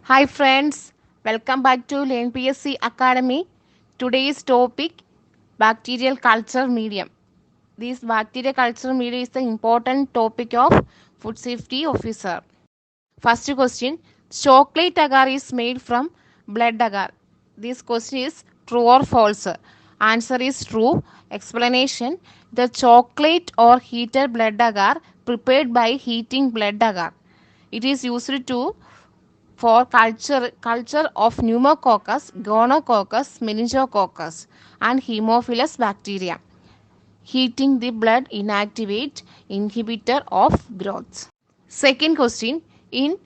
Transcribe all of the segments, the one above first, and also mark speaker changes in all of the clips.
Speaker 1: Hi friends, welcome back to Learn PSC Academy. Today's topic bacterial culture medium. This bacterial culture medium is the important topic of food safety officer. First question, chocolate agar is made from blood agar. This question is true or false? Answer is true. Explanation, the chocolate or heated blood agar prepared by heating blood agar. It is used to for culture of pneumococcus, gonococcus, meningococcus, and Haemophilus bacteria. Heating the blood inactivate inhibitor of growth. Second question, in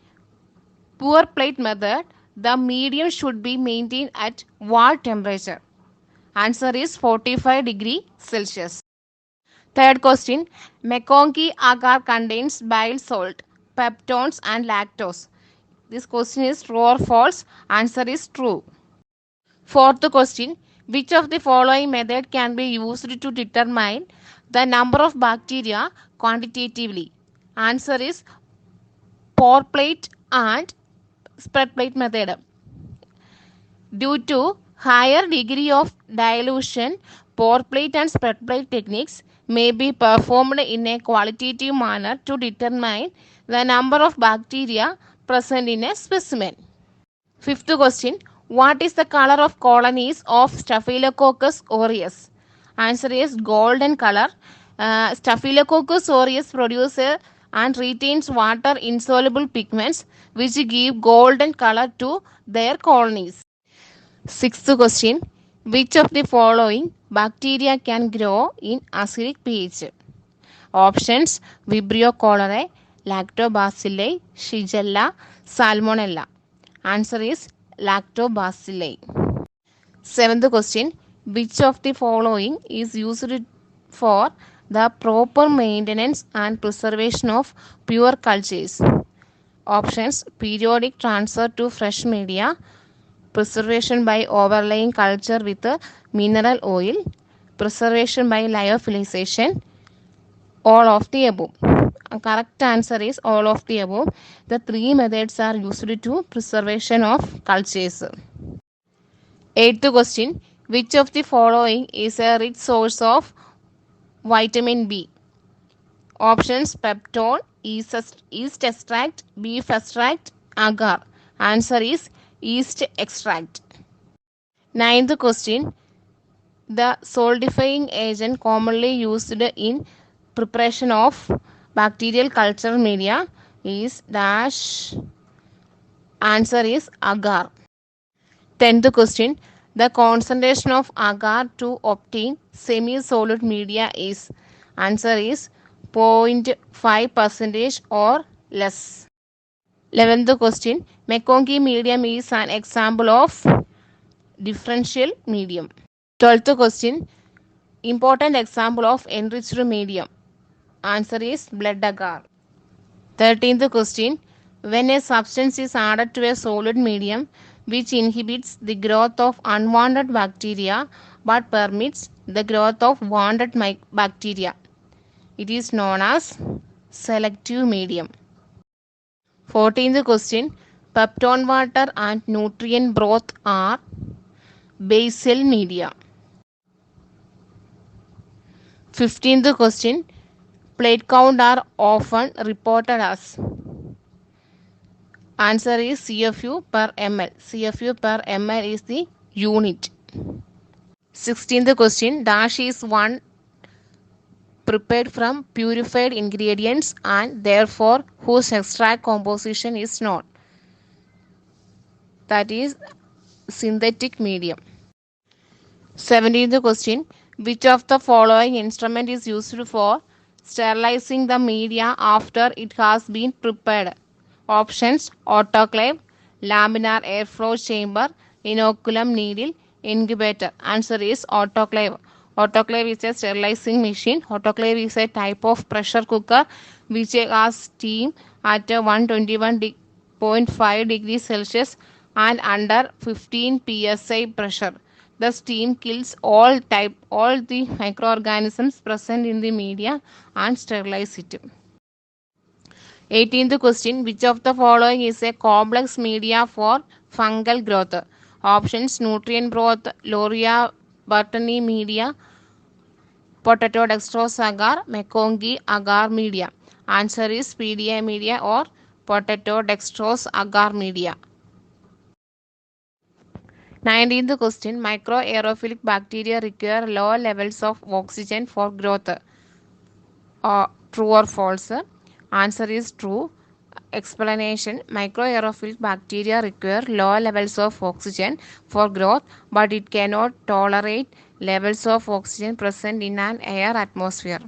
Speaker 1: pour plate method, the medium should be maintained at what temperature? Answer is 45 degree Celsius. Third question, McConkey agar contains bile salt, peptones and lactose. This question is true or false? Answer is true. Fourth question, which of the following method can be used to determine the number of bacteria quantitatively? Answer is pour plate and spread plate method. Due to higher degree of dilution, pour plate and spread plate techniques may be performed in a qualitative manner to determine the number of bacteria present in a specimen. Fifth question, what is the color of colonies of Staphylococcus aureus? Answer is golden color. Staphylococcus aureus produces and retains water insoluble pigments which give golden color to their colonies. Sixth question, which of the following bacteria can grow in acidic pH? Options, Vibrio cholerae, Lactobacilli, Shigella, Salmonella. Answer is Lactobacilli. Seventh question, which of the following is used for the proper maintenance and preservation of pure cultures? Options, periodic transfer to fresh media, preservation by overlaying culture with mineral oil, preservation by lyophilization, all of the above. Correct answer is all of the above. The three methods are used to preservation of cultures. Eighth question, which of the following is a rich source of vitamin B? Options, peptone, yeast extract, beef extract, agar. Answer is yeast extract. Ninth question, the solidifying agent commonly used in preparation of bacterial culture media is dash. Answer is agar. 10th question, the concentration of agar to obtain semi-solid media is. Answer is 0.5 percentage or less. 11th question, McConkey medium is an example of differential medium. 12th question, important example of enriched medium. Answer is blood agar. 13th question, when a substance is added to a solid medium which inhibits the growth of unwanted bacteria but permits the growth of wanted bacteria, it is known as selective medium. 14th question, peptone water and nutrient broth are basal media. 15th question, plate count are often reported as. Answer is CFU per ml. CFU per ml is the unit. 16th question, dash is one prepared from purified ingredients and therefore whose extract composition is known. That is synthetic medium. 17th question, which of the following instrument is used for sterilizing the media after it has been prepared? Options, autoclave, laminar airflow chamber, inoculum needle, incubator. Answer is autoclave. Autoclave is a sterilizing machine. Autoclave is a type of pressure cooker which has steam at 121.5 degrees Celsius and under 15 psi pressure. The steam kills all the microorganisms present in the media and sterilize it. 18th question. Which of the following is a complex media for fungal growth? Options: nutrient broth, Loria Bartoni media, potato dextrose agar, Mekongi agar media. Answer is PDA media or potato dextrose agar media. 19th question. Microaerophilic bacteria require low levels of oxygen for growth. True or false? Answer is true. Explanation: microaerophilic bacteria require low levels of oxygen for growth, but it cannot tolerate levels of oxygen present in an air atmosphere.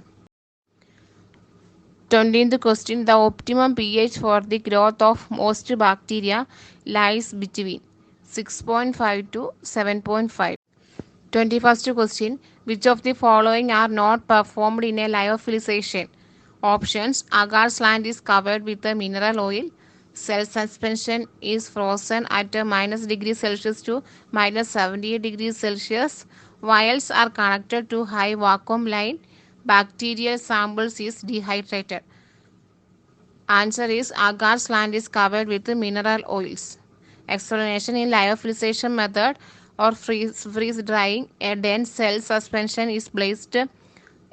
Speaker 1: 20th question. The optimum pH for the growth of most bacteria lies between 6.5 to 7.5. 21st question. Which of the following are not performed in a lyophilization? Options: agar slant is covered with a mineral oil. Cell suspension is frozen at minus degree Celsius to minus 70 degrees Celsius. Vials are connected to high vacuum line. Bacterial samples is dehydrated. Answer is agar slant is covered with mineral oils. Explanation: in lyophilization method or freeze drying, a dense cell suspension is placed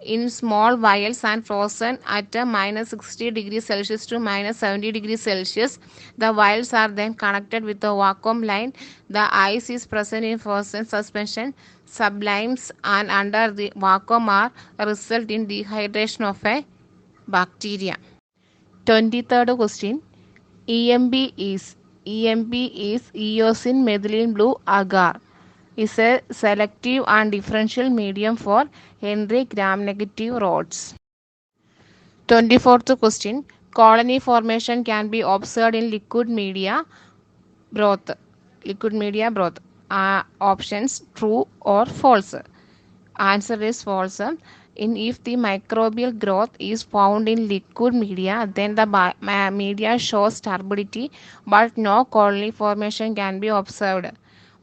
Speaker 1: in small vials and frozen at minus 60 degrees Celsius to minus 70 degrees Celsius. The vials are then connected with a vacuum line. The ice is present in frozen suspension. Sublimes and under the vacuum are result in dehydration of a bacteria. 23rd question. EMB is eosin methylene blue agar is a selective and differential medium for Henry gram-negative rods. 24th question. Colony formation can be observed in liquid media broth. Options: true or false. Answer is false. If the microbial growth is found in liquid media, then the media shows turbidity, but no colony formation can be observed.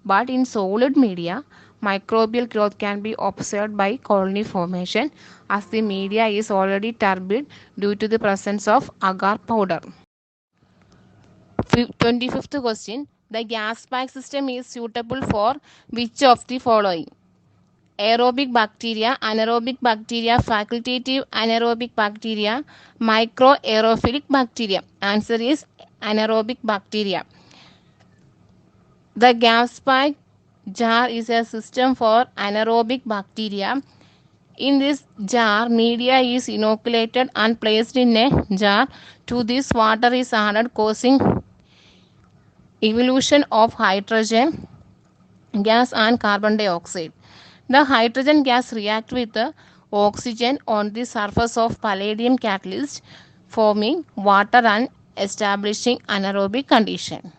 Speaker 1: But in solid media, microbial growth can be observed by colony formation, as the media is already turbid due to the presence of agar powder. 25th question. The gas bag system is suitable for which of the following? Aerobic bacteria, anaerobic bacteria, facultative anaerobic bacteria, microaerophilic bacteria. Answer is anaerobic bacteria. The gas bag jar is a system for anaerobic bacteria. In this jar, media is inoculated and placed in a jar. To this, water is added, causing evolution of hydrogen gas and carbon dioxide. The hydrogen gas reacts with the oxygen on the surface of palladium catalyst, forming water and establishing anaerobic condition.